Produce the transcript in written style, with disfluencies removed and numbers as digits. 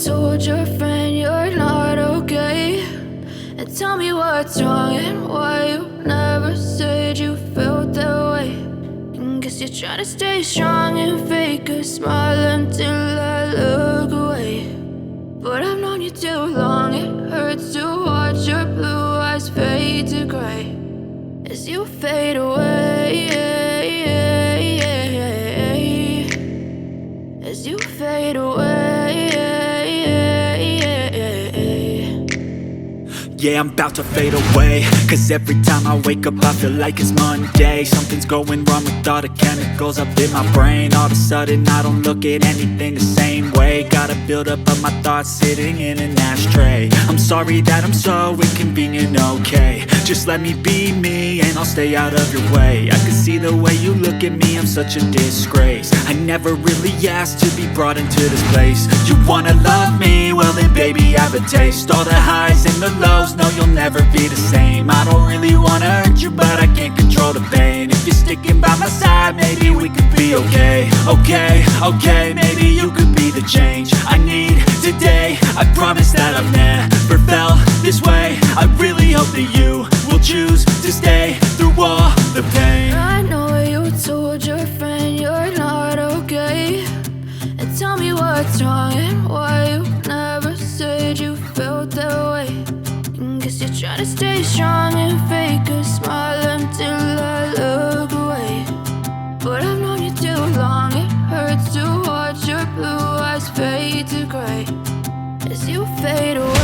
told your friend you're not okay, and tell me what's wrong and why you never said you felt that way. And guess you're trying to stay strong and fake a smile until I look away. But I've known you too long, it hurts to watch your blue eyes fade to gray as you fade away, as you fade away. Yeah, I'm about to fade away, cause every time I wake up I feel like it's Monday. Something's going wrong with all the chemicals up in my brain. All of a sudden I don't look at anything the same way. Gotta build up of my thoughts sitting in an ashtray. I'm sorry that I'm so inconvenient, okay. Just let me be me and I'll stay out of your way. I can see the way you look at me, I'm such a disgrace. I never really asked to be brought into this place. You wanna love me? Well then baby I have a taste. All the highs and the lows, no you'll never be the same. I don't really wanna hurt you but I can't control the pain. If you're sticking by my side maybe we could be okay. Okay, maybe you could be the change I need today. I promise that I've never felt this way. I really hope that you will choose to stay through all the pain. I know you told your friend you're not okay, and tell me what's wrong and why you never said you felt that way. And guess you're trying to stay strong and fake a smile until I look away. But I've known you too long, it hurts to watch your blue eyes fade to gray as you fade away.